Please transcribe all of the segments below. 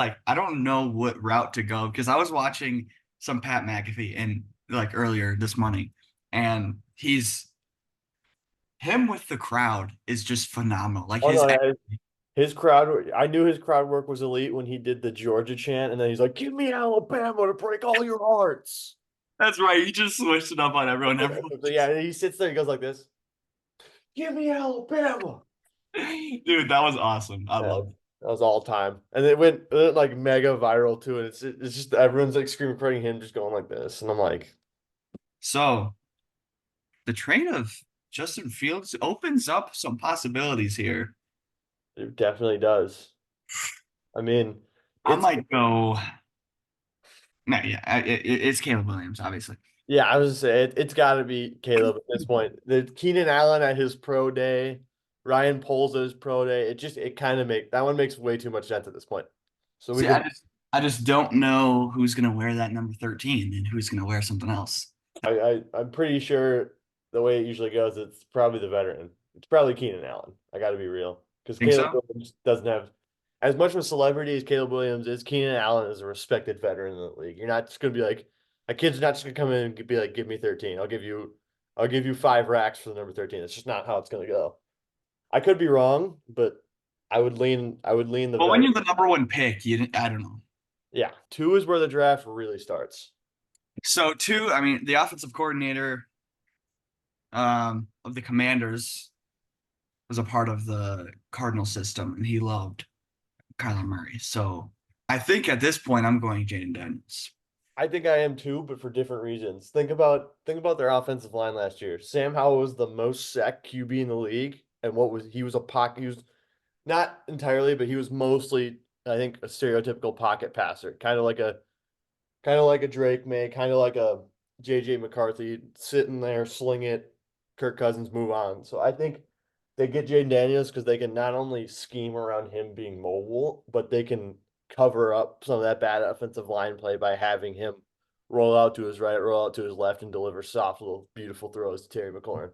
like I don't know what route to go because I was watching some Pat McAfee and like earlier this morning, and him with the crowd is just phenomenal. Like Oh his no, his crowd. I knew his crowd work was elite when he did the Georgia chant, and then he's like, "Give me Alabama to break all your hearts." that's right. He just switched it up on everyone. Everyone So yeah, he sits there, he goes like this, "Give me Alabama." dude, that was awesome. I Yeah, love it. that was all time, and it went like mega viral too. And it's just everyone's like screaming, crying him just going like this, and I'm like, So the trade of Justin Fields opens up some possibilities here. it definitely does. I mean, I it's might go. No, yeah, it's Caleb Williams, obviously. yeah. I was gonna say it's got to be Caleb at this point. The Keenan Allen at his pro day, Ryan Poles at his pro day. It kind of that one makes way too much sense at this point. So we See, could I just don't know who's gonna wear that number 13 and who's gonna wear something else. I'm pretty sure the way it usually goes, it's probably the veteran. It's probably Keenan Allen. I got to be real because Think Caleb so? Williams doesn't have as much of a celebrity as Caleb Williams is. Keenan Allen is a respected veteran in the league. You're not just gonna be like a kid's not just gonna come in and be like, "Give me 13. I'll give you 5 racks for the number 13." That's just not how it's gonna go. I could be wrong, but I would lean the But when veteran. you're the number one pick, I don't know. Yeah, 2 is where the draft really starts. So two, I mean, the offensive coordinator of the Commanders was a part of the Cardinal system, and he loved Kyler Murray. So I think at this point, I'm going Jaden Daniels. I think I am too, but for different reasons. Think about their offensive line last year. Sam Howell was the most sacked QB in the league, and what was he was a pocket. He was not entirely, but he was mostly, I think, a stereotypical pocket passer, kind of like a Drake May, kind of like a JJ McCarthy, sitting there, sling it. Kirk Cousins move on. So I think they get Jaden Daniels because they can not only scheme around him being mobile, but they can cover up some of that bad offensive line play by having him roll out to his right, roll out to his left, and deliver soft little beautiful throws to Terry McLaurin.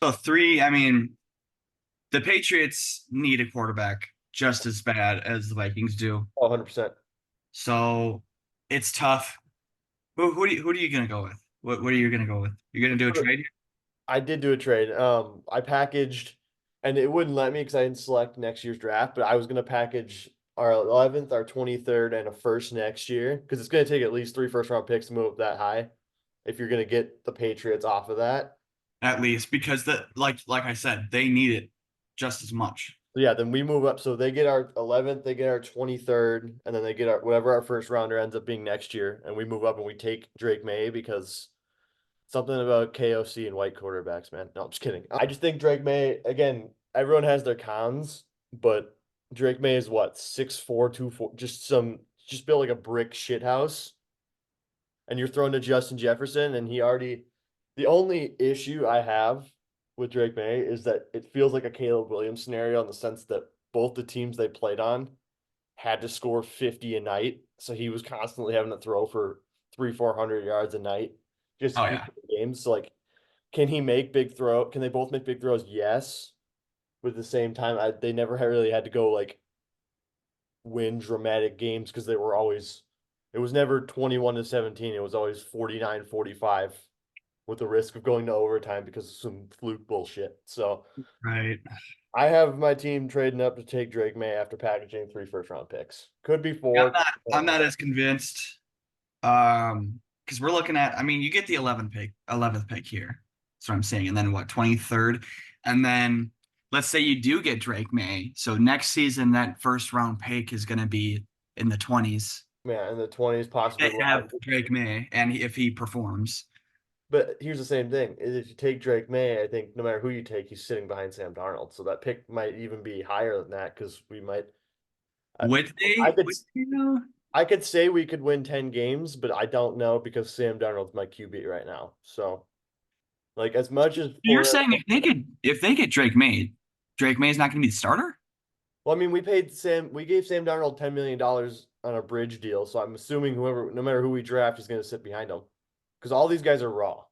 So three, I mean, the Patriots need a quarterback just as bad as the Vikings do. Oh, 100%. So it's tough. Who are you gonna go with? What are you gonna go with? You're gonna do a trade here? I did do a trade. I packaged, and it wouldn't let me because I didn't select next year's draft, but I was going to package our 11th, our 23rd, and a first next year because it's going to take at least 3 first-round picks to move up that high if you're going to get the Patriots off of that. At least because like I said, they need it just as much. So yeah, then we move up. So they get our 11th, they get our 23rd, and then they get our whatever our first rounder ends up being next year, and we move up and we take Drake May because something about KOC and white quarterbacks, man. No, I'm just kidding. I just think Drake May, again, everyone has their cons, but Drake May is what, 6'4", 2'4", just built like a brick shit house. And you're throwing to Justin Jefferson, and the only issue I have with Drake May is that it feels like a Caleb Williams scenario in the sense that both the teams they played on had to score 50 a night. So he was constantly having to throw for 300-400 yards a night just to Oh keep yeah. the games. So like, can he make big throw? Can they both make big throws? Yes. But at the same time, they never really had to go like win dramatic games because it was never 21-17. It was always 49-45 with the risk of going to overtime because of some fluke bullshit. So Right. I have my team trading up to take Drake May after packaging 3 first-round picks. Could be Yeah, I'm four. not I don't I'm know. not as convinced. Because we're looking at, I mean, you get the 11th pick here. That's what I'm saying. And then what, 23rd? And then let's say you do get Drake May. So next season, that first round pick is going to be in the 20s. Yeah, in the 20s, possibly They low. have Drake May, and if he performs, But here's the same thing: is if you take Drake May, I think no matter who you take, he's sitting behind Sam Darnold. So that pick might even be higher than that because we might. I, would I they? could Would they know? I could say we could win 10 games, but I don't know because Sam Darnold's my QB right now. So like as much as You're for saying if they get Drake May is not going to be the starter? well, I mean, we gave Sam Darnold $10 million on a bridge deal, so I'm assuming whoever, no matter who we draft, is going to sit behind him because all these guys are raw.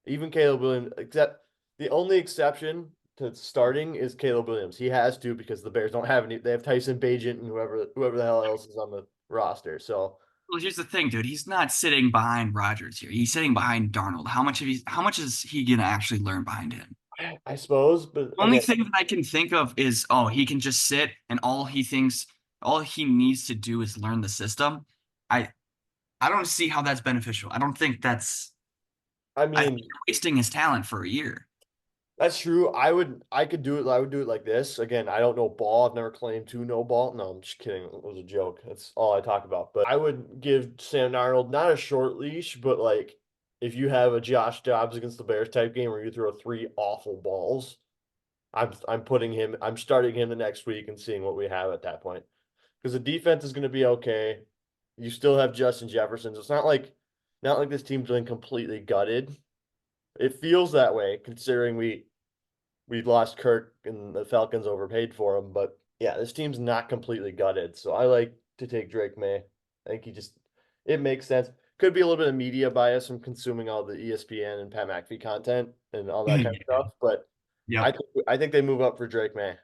Even Caleb Williams, except the only exception to starting is Caleb Williams. He has to because the Bears don't have any. They have Tyson Bagent and whoever the hell else is on the roster. So Well, here's the thing, dude. He's not sitting behind Rodgers here. He's sitting behind Darnold. How much is he gonna actually learn behind him? I suppose, but Only again, thing that I can think of is, oh, he can just sit and all he needs to do is learn the system. I I don't see how that's beneficial. I don't think I I think mean, you're wasting his talent for a year. that's true. I could do it. I would do it like this. Again, I don't know ball. I've never claimed to know ball. No, I'm just kidding. It was a joke. That's all I talk about. But I would give Sam Darnold not a short leash, but like if you have a Josh Dobbs against the Bears type game where you throw three awful balls, I'm starting him the next week and seeing what we have at that point. Because the defense is going to be okay. You still have Justin Jefferson. So it's not like this team's been completely gutted. It feels that way considering we lost Kirk and the Falcons overpaid for him. But yeah, this team's not completely gutted. So I like to take Drake May. I think it makes sense. Could be a little bit of media bias from consuming all the ESPN and Pat McAfee content and all that kind of stuff. But Yep. I think they move up for Drake May.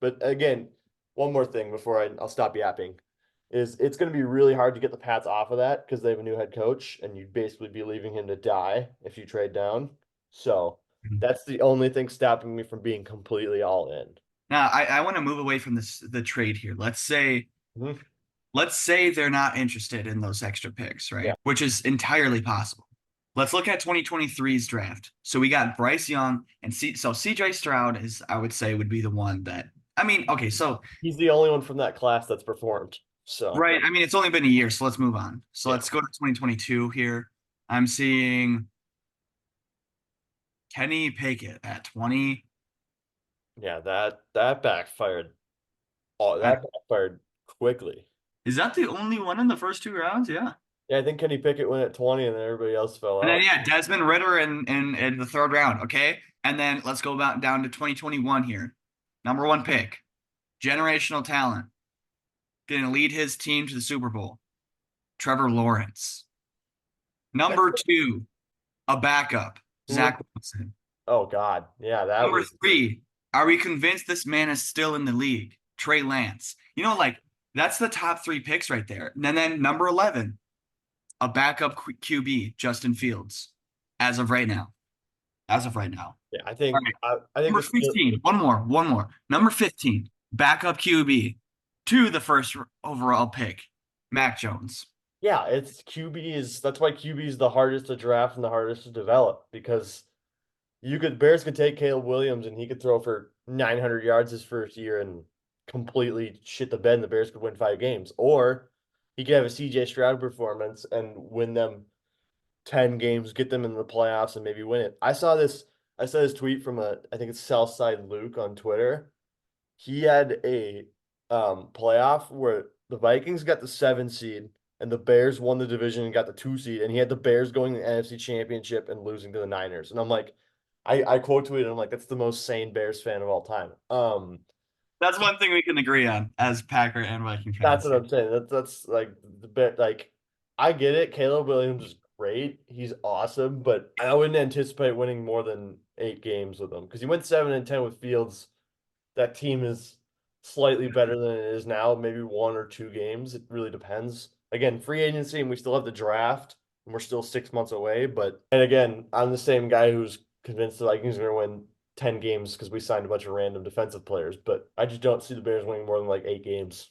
But again, one more thing before I'll stop yapping is it's going to be really hard to get the Pats off of that because they have a new head coach and you'd basically be leaving him to die if you trade down. So that's the only thing stopping me from being completely all in. Now I want to move away from the trade here. Mhm. Let's say they're not interested in those extra picks, Yeah. right? Which is entirely possible. Let's look at 2023's draft. So we got Bryce Young and CJ Stroud is, I would say, would be the one that, I mean, okay, so He's the only one from that class that's performed. So right, I mean, it's only been a year, so let's move on. So yeah. let's go to 2022 here. I'm seeing Kenny Pickett at 20. Yeah, that backfired. Oh, Uh, that backfired quickly. Is that the only one in the first two rounds? Yeah. Yeah, I think Kenny Pickett went at 20 and then everybody else fell And then out. yeah, Desmond Ritter in the third round. Okay. And then let's go about down to 2021 here. Number one pick, generational talent, going to lead his team to the Super Bowl. Trevor Lawrence. Number two, a backup, Zach Wilson. Oh God. Yeah, that Number was three, are we convinced this man is still in the league? Trey Lance. You know, like that's the top three picks right there. And then number 11, a backup QB, Justin Fields, as of right now. As of right now. yeah, All right. I think Number this 15, one more. Number 15, backup QB to the first overall pick, Mac Jones. yeah, it's QB is that's why QB is the hardest to draft and the hardest to develop because Bears could take Caleb Williams and he could throw for 900 yards his first year and completely shit the bed and the Bears could win 5 games. Or he could have a CJ Stroud performance and win them 10 games, get them in the playoffs and maybe win it. I saw this tweet from I think it's Southside Luke on Twitter. He had a playoff where the Vikings got the 7 seed and the Bears won the division and got the 2 seed, and he had the Bears going to the NFC Championship and losing to the Niners. And I'm like, I quote tweeted, I'm like, that's the most sane Bears fan of all time. That's one thing we can agree on as Packer and Viking That's fans. what I'm saying. That's like the bit like I get it. Caleb Williams is great. He's awesome, but I wouldn't anticipate winning more than 8 games with him because he went 7-10 with Fields. That team is slightly better than it is now, maybe 1 or 2 games. It really depends. Again, free agency, and we still have the draft, and we're still 6 months away. But and again, I'm the same guy who's convinced the Vikings are going to win 10 games because we signed a bunch of random defensive players. But I just don't see the Bears winning more than like 8 games,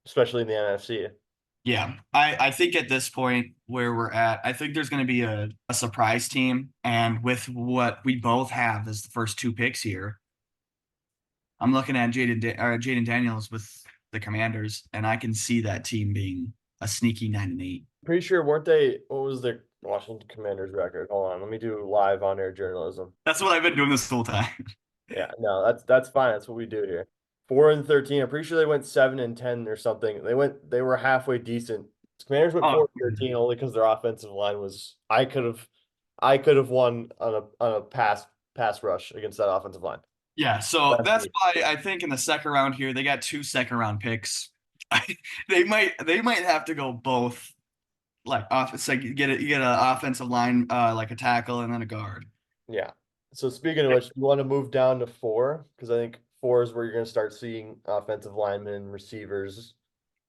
especially in the NFC. Yeah, I think at this point where we're at, I think there's going to be a surprise team. And with what we both have as the first two picks here, I'm looking at Jaden Daniels with the Commanders, and I can see that team being a sneaky 9-8. Pretty sure weren't they? What was their Washington Commanders record? Hold on, let me do live on air journalism. That's what I've been doing this whole time. Yeah, no, that's fine. That's what we do here. 4-13. I'm pretty sure they went 7-10 or something. They were halfway decent. Commanders went Oh, 4-13 only because their offensive line was. I could have won on a pass rush against that offensive line. yeah, so That's that's me. why I think in the second round here they got two second round picks. They might have to go both like off. It's like you get an offensive line like a tackle and then a guard. Yeah. So speaking of which, you want to move down to 4? Because I think 4 is where you're going to start seeing offensive linemen, receivers.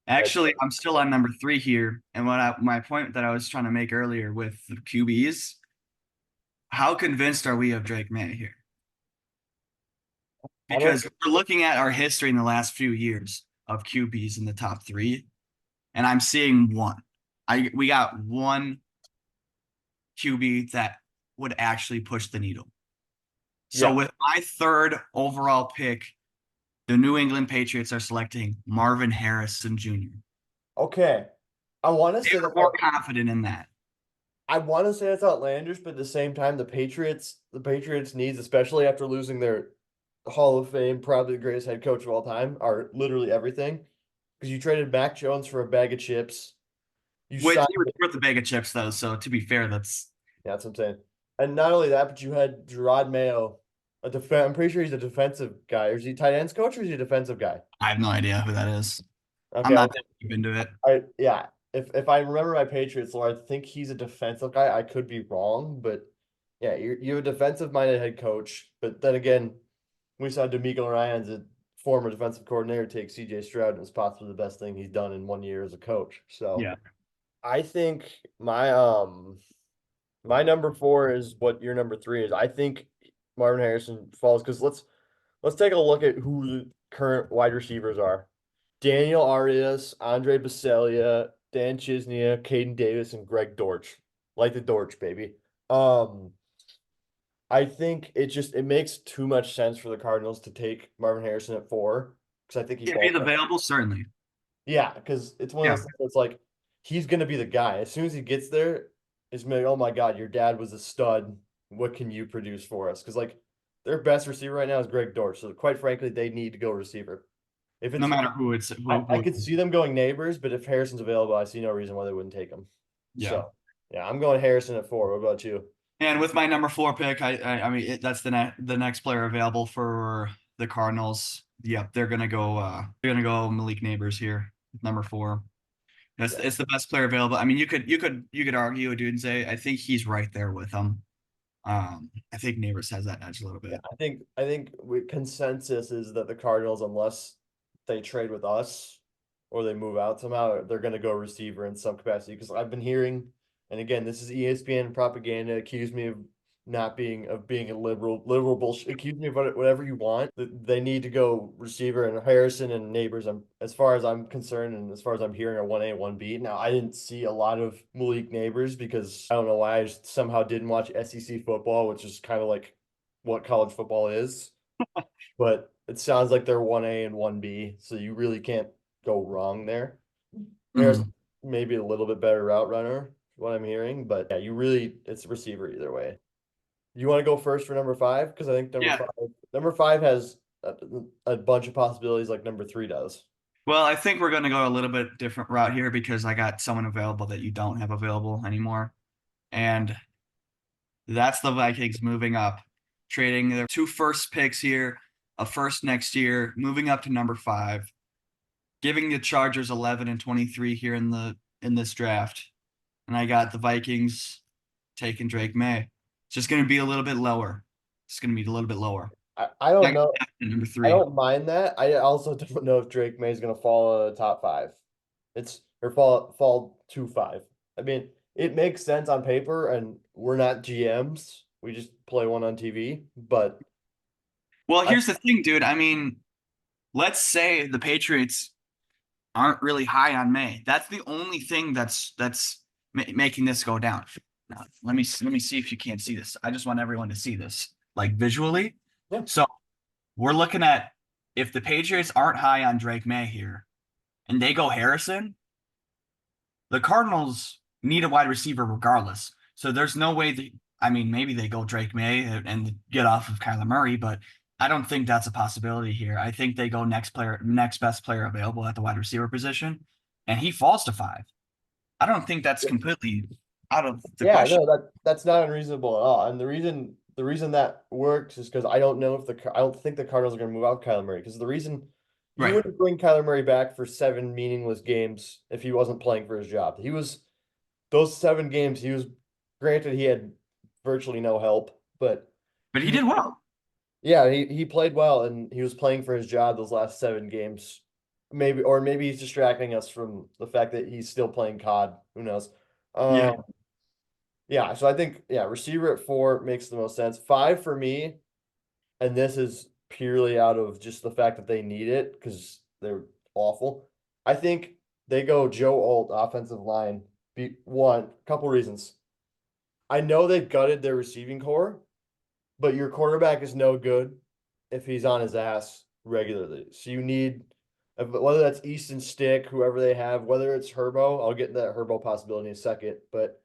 Edge. Actually, I'm still on number 3 here, and my point that I was trying to make earlier with the QBs, how convinced are we of Drake May here? I don't. Because we're looking at our history in the last few years of QBs in the top 3, and I'm seeing one. We got one QB that would actually push the needle. So Yeah. with my 3rd overall pick, the New England Patriots are selecting Marvin Harrison Jr. Okay. I want to They say were that more confident in that. I want to say that's outlandish, but at the same time, the Patriots needs, especially after losing their Hall of Fame, probably the greatest head coach of all time, are literally everything. Because you traded Mac Jones for a bag of chips. You Which signed, he was worth a bag of chips though, so to be fair, that's yeah, that's what I'm saying. And not only that, but you had Gerard Mayo, I'm pretty sure he's a defensive guy. Or is he tight ends coach or is he a defensive guy? I have no idea who that is. I'm Okay, not that deep into it. yeah. If I remember my Patriots lore, I think he's a defensive guy. I could be wrong, but yeah, you have a defensive minded head coach. But then again, we saw D'Amico Ryan's a former defensive coordinator take CJ Stroud, and it's possibly the best thing he's done in 1 year as a coach. So Yeah. I think my number 4 is what your number 3 is. I think Marvin Harrison falls because let's take a look at who the current wide receivers are. Daniel Arias, Andre Basalia, Dan Chisnia, Caden Davis, and Greg Dortch. Like the Dortch, baby. Um, I think it makes too much sense for the Cardinals to take Marvin Harrison at 4 because I think he If falls. he's available, certainly. Yeah, because it's one of Yeah. those things that's like he's gonna be the guy. As soon as he gets there, it's gonna be like, oh my God, your dad was a stud. What can you produce for us? Because like their best receiver right now is Greg Dortch. So quite frankly, they need to go receiver. If No it's matter who it's I who could see them going neighbors, but if Harrison's available, I see no reason why they wouldn't take him. yeah. So yeah, I'm going Harrison at 4. What about you? And with my number 4 pick, I mean that's the next player available for the Cardinals. Yep, they're gonna go Malik Neighbors here, number 4. Yeah, It's the best player available. I mean, you could argue, dude, and say I think he's right there with them. I think Neighbors has that edge a little yeah. bit. I think consensus is that the Cardinals, unless they trade with us or they move out somehow, they're going to go receiver in some capacity. Because I've been hearing, and again, this is ESPN propaganda. Accuse me of not being a liberal bullshit. Accuse me of whatever you want. They need to go receiver and Harrison and Neighbors. As far as I'm concerned, and as far as I'm hearing, are 1A, 1B. Now I didn't see a lot of Malik Neighbors because I don't know why I just somehow didn't watch SEC football, which is kind of like what college football is, but it sounds like they're 1A and 1B, so you really can't go wrong there. There's Mhm. maybe a little bit better route runner, what I'm hearing, but yeah, it's a receiver either way. You want to go first for number 5? Because I think Yeah. number five has a bunch of possibilities like number 3 does. Well, I think we're gonna go a little bit different route here because I got someone available that you don't have available anymore. And that's the Vikings moving up, trading their 2 first picks here, a first next year, moving up to number 5, giving the Chargers 11 and 23 here in this draft. And I got the Vikings taking Drake May. It's just going to be a little bit lower. It's going to be a little bit lower. I don't Next, know. number I 3. don't mind that. I also don't know if Drake May is going to fall in the top 5. It's or fall to 5. I mean, it makes sense on paper, and we're not GMs. We just play one on TV. But Well, I here's the thing, dude. I mean, let's say the Patriots aren't really high on May. That's the only thing that's making this go down. Now, let me see if you can't see this. I just want everyone to see this, like visually. yeah, So we're looking at if the Patriots aren't high on Drake May here and they go Harrison, the Cardinals need a wide receiver regardless. So there's no way that, I mean, maybe they go Drake May and get off of Kyler Murray, but I don't think that's a possibility here. I think they go next best player available at the wide receiver position, and he falls to 5. I don't think that's completely out of the yeah, question. no, that's not unreasonable at all. And the reason that works is because I don't think the Cardinals are going to move out Kyler Murray because the reason you Right. wouldn't bring Kyler Murray back for 7 meaningless games if he wasn't playing for his job. He was those 7 games. He was granted he had virtually no help, but but he did well. Yeah, he played well and he was playing for his job those last 7 games. Maybe he's distracting us from the fact that he's still playing COD. Who knows? Yeah. Um, yeah, so I think receiver at 4 makes the most sense. 5 for me, and this is purely out of just the fact that they need it because they're awful. I think they go Joe Alt offensive line. Couple reasons. I know they've gutted their receiving core, but your quarterback is no good if he's on his ass regularly. So you need whether that's Easton Stick, whoever they have, whether it's Herbo. I'll get into that Herbo possibility in a second, but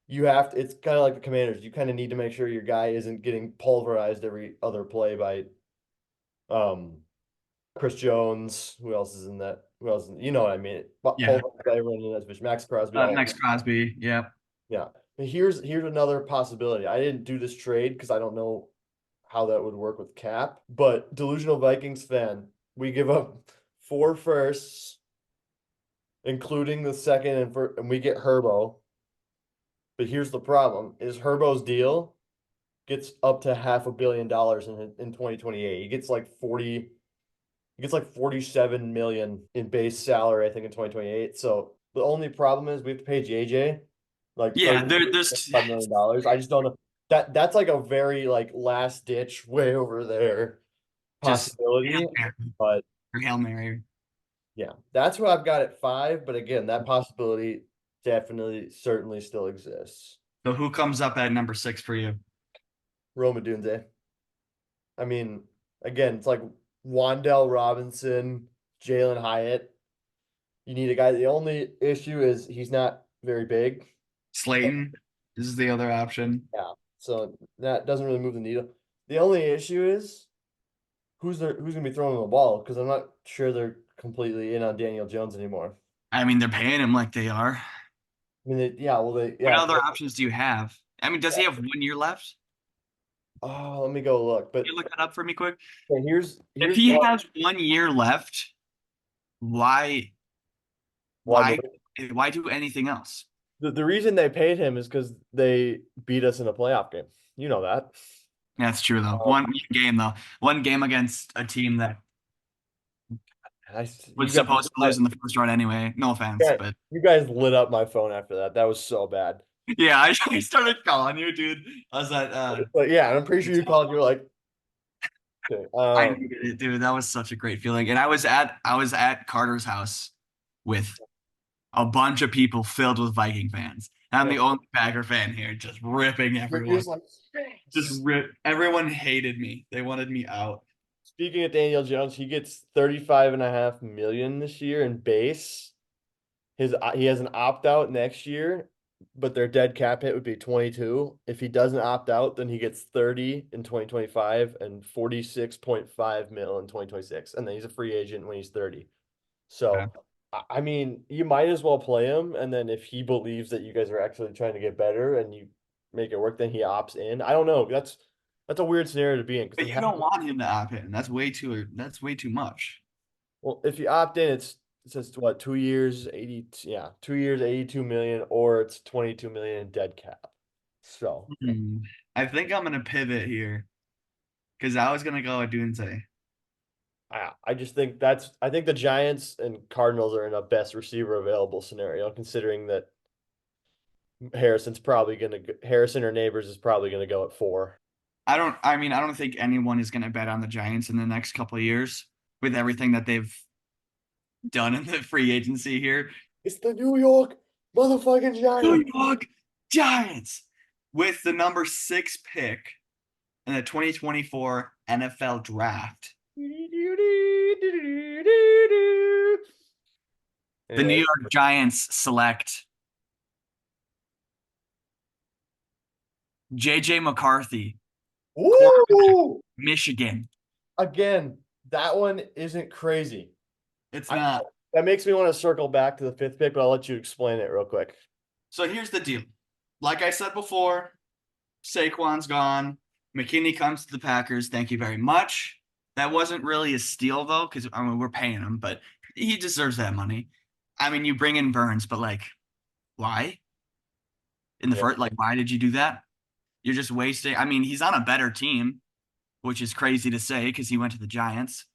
you have to. It's kind of like the Commanders. You kind of need to make sure your guy isn't getting pulverized every other play by um Chris Jones. Who else is in that? Who else? You know what I mean? Yeah. Pulverized by everyone in that division. Max Crosby. All Max Crosby. Yeah. yeah. But here's another possibility. I didn't do this trade because I don't know how that would work with cap. But delusional Vikings fan, we give up 4 firsts, including the second and we get Herbo. But here's the problem: is Herbo's deal gets up to $500 million in 2028. He gets like 47 million in base salary, I think, in 2028. So the only problem is we have to pay JJ like Yeah. 30 There's $5 million. I just don't know. That's like a very like last ditch way over there just Hail possibility. Mary But or Hail Mary. yeah, that's who I've got at 5. But again, that possibility definitely certainly still exists. So who comes up at number 6 for you? Roma Dunze. I mean, again, it's like Wandell Robinson, Jalen Hyatt. You need a guy. The only issue is he's not very big. Slayton. This is the other option. Yeah. So that doesn't really move the needle. The only issue is who's gonna be throwing the ball because I'm not sure they're completely in on Daniel Jones anymore. I mean, they're paying him like they are. I mean, What yeah. other options do you have? I mean, does he have 1 year left? Oh, let me go look. Can But you look that up for me quick? okay, If here's he has 1 year left, why why move why why do anything else? the reason they paid him is because they beat us in a playoff game. You know that. That's true though. Um, One game though. One game against a team that you was guys, supposed to lose in the first round anyway. No offense, but you guys lit up my phone after that. That was so bad. yeah, I started calling you, dude. I was at But yeah, I'm pretty sure you called. You were like, okay, I needed it, dude. That was such a great feeling. And I was at Carter's house with a bunch of people filled with Viking fans. I'm the only Packer fan here, just ripping you're everyone. just like, Just rip. Everyone hated me. They wanted me out. speaking of Daniel Jones, he gets 35.5 million this year in base. He has an opt out next year, but their dead cap hit would be 22. If he doesn't opt out, then he gets 30 in 2025 and 46.5 mil in 2026. And then he's a free agent when he's 30. Yeah. So I mean, you might as well play him, and then if he believes that you guys are actually trying to get better and you make it work, then he opts in. I don't know. That's a weird scenario to be in But because you don't want him to opt in. That's way too much. well, if you opt in, it says what 2 years, 2 years, 82 million, or it's 22 million in dead cap. So I think I'm gonna pivot here because I was gonna go with Dunze. I just think I think the Giants and Cardinals are in a best receiver available scenario, considering that Harrison or Neighbors is probably gonna go at 4. I don't think anyone is gonna bet on the Giants in the next couple of years with everything that they've done in the free agency here. It's the New York motherfucking New Giants. York Giants with the number 6 pick in the 2024 NFL draft. The New Anyway, York Giants select JJ McCarthy, quarterback, woo! Michigan. Again, that one isn't crazy. It's I, not. that makes me want to circle back to the 5th pick, but I'll let you explain it real quick. So here's the deal. Like I said before, Saquon's gone. McKinney comes to the Packers. Thank you very much. That wasn't really a steal though, because I mean we're paying him, but he deserves that money. I mean, you bring in Burns, but like, why? In the Yeah. first, like, why did you do that? You're just wasting. I mean, he's on a better team, which is crazy to say because he went to the Giants.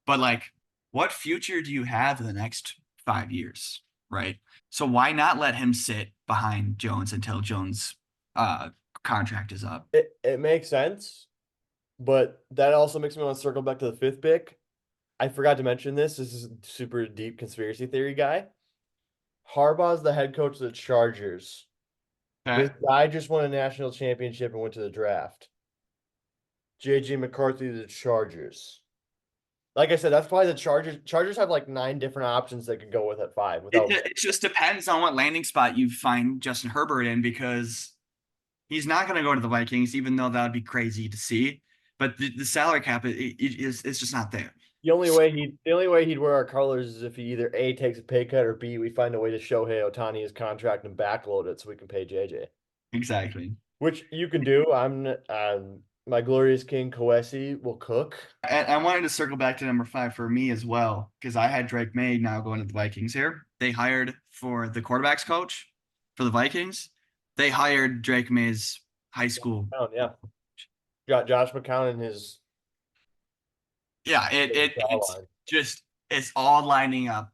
But like, what future do you have in the next 5 years, right? So why not let him sit behind Jones until Jones' uh, contract is up? It makes sense, but that also makes me want to circle back to the fifth pick. I forgot to mention this. This is super deep conspiracy theory guy. Harbaugh's the head coach of the Chargers. This Okay. guy just won a national championship and went to the draft. JJ McCarthy to the Chargers. Like I said, that's probably the Chargers. Chargers have like 9 different options they could go with at 5 without. It just depends on what landing spot you find Justin Herbert in because he's not going to go to the Vikings, even though that would be crazy to see. But the salary cap it's just not there. The only way he'd wear our colors is if he either A takes a pay cut or B we find a way to show Hey Otani his contract and backload it so we can pay JJ. Exactly. Which you can do. My glorious king Koesi will cook. And I wanted to circle back to number 5 for me as well, because I had Drake May now going to the Vikings here. They hired for the quarterbacks coach for the Vikings. They hired Drake May's high school. Yeah. Got Josh McCown in his Yeah, jawline. it's all lining up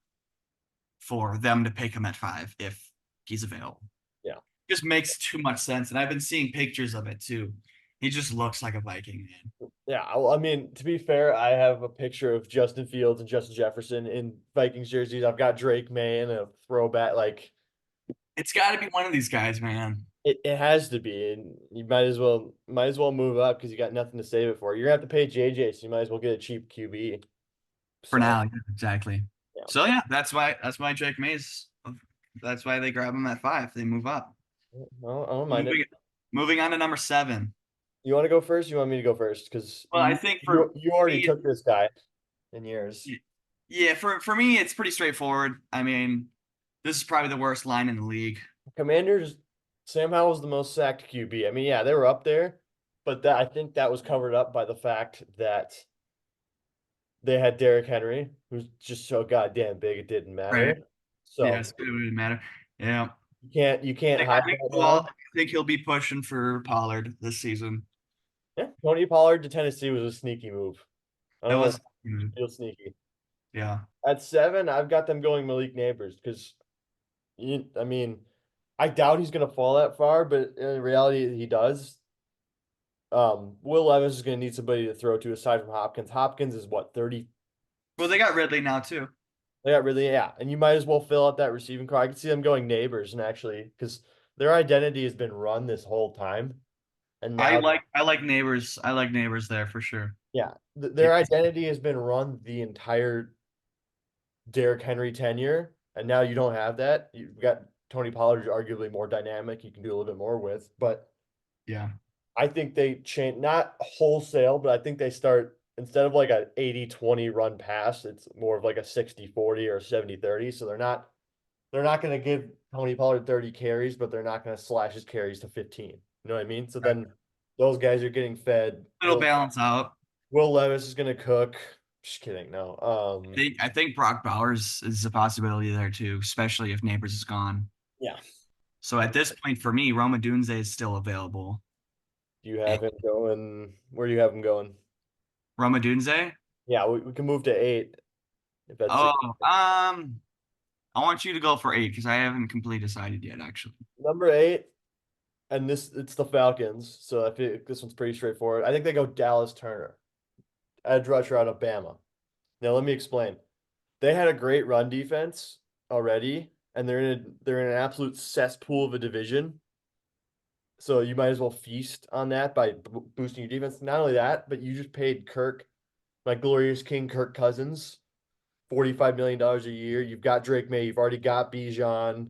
for them to pick him at 5 if he's available. Yeah. Just makes too much sense. And I've been seeing pictures of it too. He just looks like a Viking, man. Yeah, I mean, to be fair, I have a picture of Justin Fields and Justin Jefferson in Vikings jerseys. I've got Drake May and a throwback. Like It's got to be one of these guys, man. it has to be, and you might as well move up because you got nothing to save it for. You're gonna have to pay JJ, so you might as well get a cheap QB. For So now, yeah, exactly. yeah, So yeah, that's why Drake Mays. That's why they grab him at 5. They move up. I don't mind it. Moving, moving on to number 7. You want to go first? You want me to go first? Because Well, I think for you already me, took this guy in yours. yeah, for me, it's pretty straightforward. I mean, this is probably the worst line in the league. Commanders, Sam Howell was the most sacked QB. I mean, yeah, they were up there, but that I think that was covered up by the fact that they had Derrick Henry, who's just so goddamn big it didn't Right. matter. So Yes, it wouldn't matter. Yeah. you can't I hide think, that well, now. I think he'll be pushing for Pollard this season. Yeah, Tony Pollard to Tennessee was a sneaky move. I That don't know, was, feel sneaky. yeah. At 7, I've got them going Malik Neighbors because I mean, I doubt he's gonna fall that far, but in reality, he does. Will Levis is gonna need somebody to throw to aside from Hopkins. Hopkins is what 30. Well, they got Ridley now too. They got really, yeah, and you might as well fill out that receiving core. I can see them going Neighbors and actually because their identity has been run this whole time, and now I like neighbors. I like neighbors there for sure. yeah, Yeah. their identity has been run the entire Derrick Henry tenure, and now you don't have that. You've got Tony Pollard, arguably more dynamic. You can do a little bit more with, but Yeah. I think they change not wholesale, but I think they start instead of like a 80-20 run pass, it's more of like a 60-40 or 70-30. So they're not going to give Tony Pollard 30 carries, but they're not going to slash his carries to 15. You know what I mean? So then those guys are getting fed. It'll balance out. Will Levis is going to cook. Just kidding. No. I think Brock Bowers is a possibility there too, especially if Neighbors is gone. Yeah. So at this point for me, Roma Dunze is still available. Do you have him going? Where do you have him going? Roma Dunze? Yeah, we can move to 8 if that's Oh, I want you to go for 8 because I haven't completely decided yet, actually. number 8. And it's the Falcons, so I feel this one's pretty straightforward. I think they go Dallas Turner, edge rusher out of Bama. Now let me explain. They had a great run defense already, and they're in an absolute cesspool of a division. So you might as well feast on that by boosting your defense. Not only that, but you just paid my glorious king, Kirk Cousins, $45 million a year. You've got Drake May. You've already got Bijan.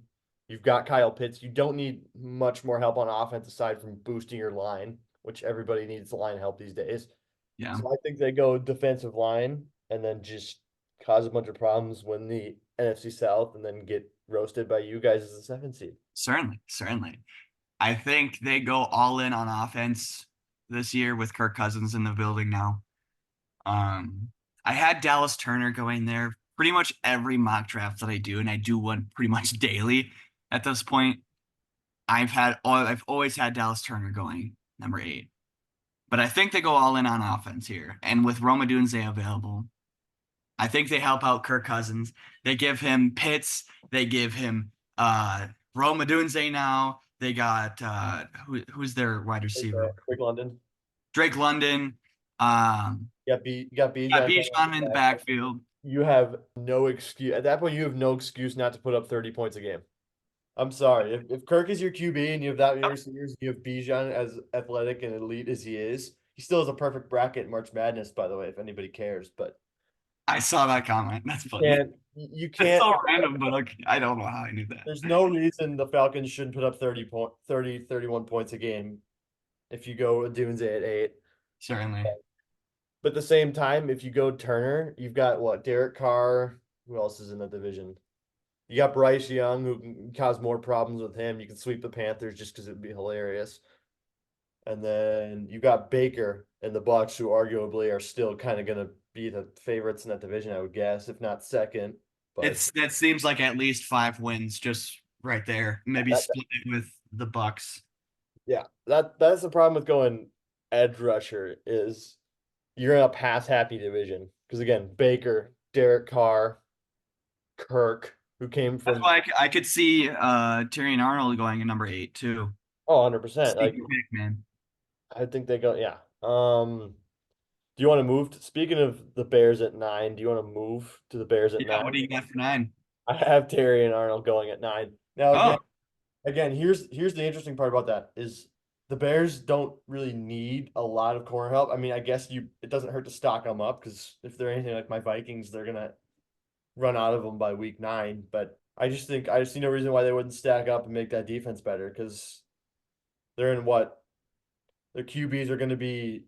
You've got Kyle Pitts. You don't need much more help on offense aside from boosting your line, which everybody needs line help these days. Yeah, So I think they go defensive line and then just cause a bunch of problems, win the NFC South, and then get roasted by you guys as a 7th seed. certainly, certainly. I think they go all in on offense this year with Kirk Cousins in the building now. I had Dallas Turner going there pretty much every mock draft that I do, and I do one pretty much daily at this point. I've always had Dallas Turner going. number 8. But I think they go all in on offense here. And with Roma Dunze available, I think they help out Kirk Cousins. They give him Pitts. They give him Roma Dunze now. They got who's their wide receiver? Quick London. Drake London. Um, You got got Bijan. Bijan in the backfield. You have no excuse at that point. You have no excuse not to put up 30 points a game. I'm sorry. If Kirk is your QB and you have that many receivers, you have Bijan as athletic and elite as he is. He still has a perfect bracket in March Madness, by the way, if anybody cares. But I saw that comment. That's funny. you It's can't. so random, but okay, I don't know how I knew that. There's no reason the Falcons shouldn't put up 31 points a game if you go Dunze at 8. Certainly. But at the same time, if you go Turner, you've got what? Derek Carr. Who else is in the division? You got Bryce Young, who can cause more problems with him. You can sweep the Panthers just because it'd be hilarious. And then you got Baker and the Bucks, who arguably are still kind of going to be the favorites in that division, I would guess, if not second. But That seems like at least 5 wins just right there. Maybe split it with the Bucks. yeah, that's the problem with going edge rusher is you're in a pass happy division because again, Baker, Derek Carr, Kirk, who came That's from why I could see Tyrion Arnold going in number 8 too. 100%. Like Sneaky pick, man. I think they go, yeah. Do you want to move? Speaking of the Bears at 9, do you want to move to the Bears at Yeah, 9? what do you got for 9? I have Terry and Arnold going at 9. Now Oh, again, here's the interesting part about that is the Bears don't really need a lot of corner help. I mean, I guess it doesn't hurt to stock them up because if they're anything like my Vikings, they're gonna run out of them by week 9. But I just see no reason why they wouldn't stack up and make that defense better because they're in what their QBs are going to be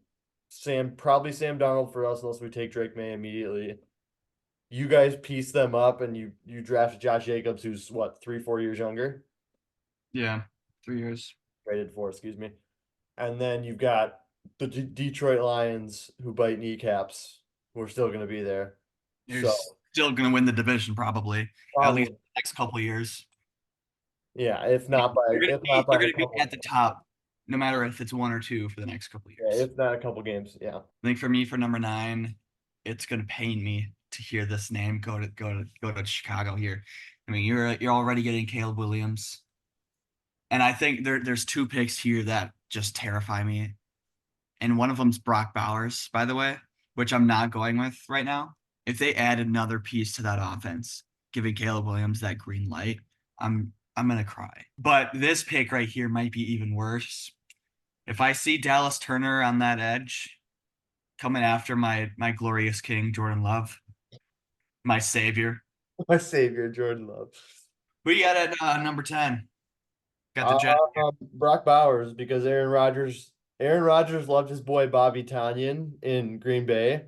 probably Sam Donald for us unless we take Drake May immediately. You guys piece them up and you draft Josh Jacobs, who's what 3-4 years younger, yeah. 3 years. rated for, excuse me, and then you've got the Detroit Lions who bite kneecaps, who are still going to be there. You're So still going to win the division probably, at least the next couple of years. yeah, if not by They're if not by going a to be couple, at the top, no matter if it's 1 or 2 for the next couple of yeah, years. if not a couple games, yeah. I think for me, for number 9, it's going to pain me to hear this name go to Chicago here. I mean, you're already getting Caleb Williams, and I think there's 2 picks here that just terrify me, and one of them's Brock Bowers, by the way, which I'm not going with right now. If they add another piece to that offense, giving Caleb Williams that green light, I'm gonna cry. But this pick right here might be even worse. If I see Dallas Turner on that edge, coming after my glorious king Jordan Love, my savior. My savior, Jordan Love. Who you got at number 10? Got the Jet. Brock Bowers because Aaron Rodgers loved his boy Bobby Tonyan in Green Bay.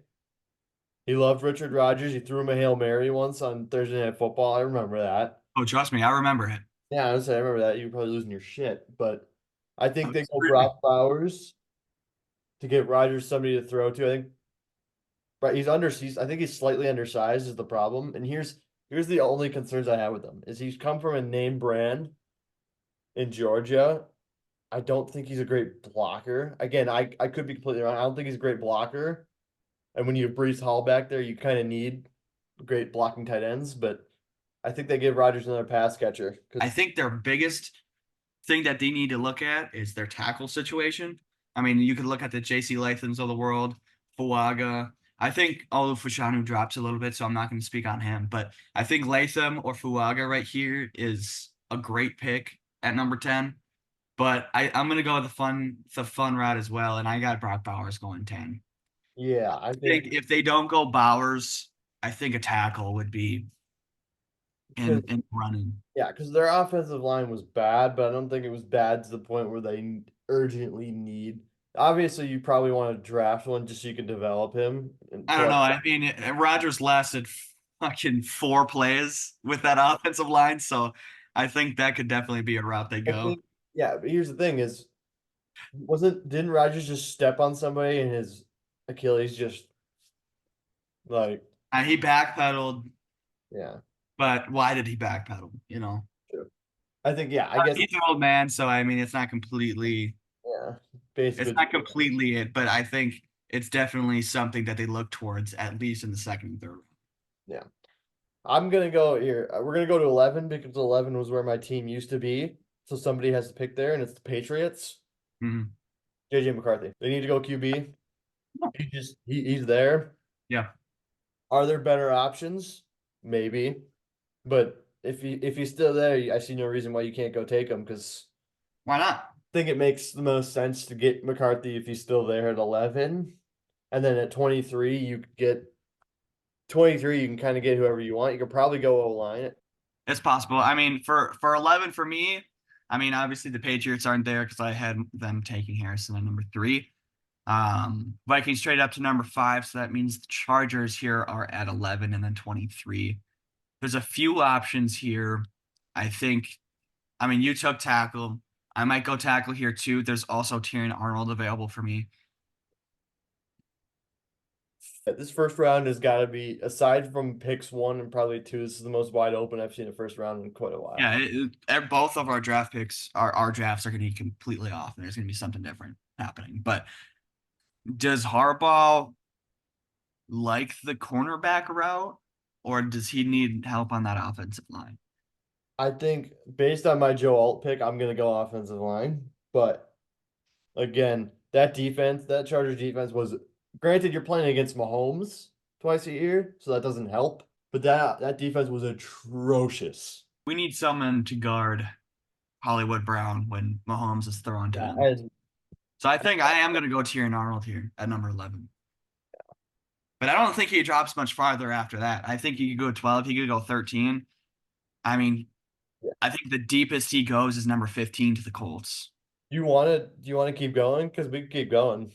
He loved Richard Rodgers. He threw him a Hail Mary once on Thursday Night Football. I remember that. Oh, trust me, I remember it. Yeah, I remember that. You were probably losing your shit, but I think they go Screwed me. Brock Bowers to give Rodgers somebody to throw to. I think, but I think he's slightly undersized is the problem. And here's the only concerns I have with him is he's come from a name brand in Georgia. I don't think he's a great blocker. Again, I could be completely wrong. I don't think he's a great blocker. And when you have Brees Hall back there, you kind of need great blocking tight ends. But I think they give Rodgers another pass catcher. I think their biggest thing that they need to look at is their tackle situation. I mean, you could look at the J.C. Lathams of the world, Fuaga. I think Olu Fashanu drops a little bit, so I'm not going to speak on him. But I think Latham or Fuaga right here is a great pick at number 10. But I'm going to go with the fun route as well, and I got Brock Bowers going 10. Yeah, I I think think if they don't go Bowers, I think a tackle would be in running. yeah, because their offensive line was bad, but I don't think it was bad to the point where they urgently need. Obviously, you probably want to draft one just so you can develop him. I don't know. I mean, Rodgers lasted fucking 4 plays with that offensive line, so I think that could definitely be a route they go. Yeah, but here's the thing: didn't Rodgers just step on somebody and his Achilles just like He backpedaled, yeah. but why did he backpedal? True. I think yeah. I guess He's an old man, so I mean, it's not completely. yeah. basically. It's not completely it, but I think it's definitely something that they look towards at least in the second and third round. Yeah. I'm gonna go here. We're gonna go to 11 because 11 was where my team used to be. So somebody has to pick there, and it's the Patriots. Mhm. JJ McCarthy. They need to go QB. He's there. Yeah. Are there better options? Maybe, but if he's still there, I see no reason why you can't go take him because Why not? I think it makes the most sense to get McCarthy if he's still there at 11, and then at 23 you could get 23. You can kind of get whoever you want. You could probably go O line. It's possible. I mean, for 11 for me, I mean, obviously the Patriots aren't there because I had them taking Harrison at number 3. Vikings trade up to number 5, so that means the Chargers here are at 11 and then 23. There's a few options here. I think, I mean, you took tackle. I might go tackle here too. There's also Tyrion Arnold available for me. This first round has got to be, aside from picks 1 and probably 2, this is the most wide open I've seen a first round in quite a while. Yeah, both of our draft picks, our drafts are going to be completely off. There's going to be something different happening. But does Harbaugh like the cornerback route, or does he need help on that offensive line? I think based on my Joe Alt pick, I'm gonna go offensive line. But again, that defense, that Chargers defense was, granted you're playing against Mahomes twice a year, so that doesn't help. But that defense was atrocious. We need someone to guard Hollywood Brown when Mahomes is throwing to Yeah, him. and So I think I am going to go Tyrion Arnold here at number 11. But I don't think he drops much farther after that. I think he could go 12. He could go 13. I mean, yeah. I think the deepest he goes is number 15 to the Colts. Do you want to keep going? Because we can keep going.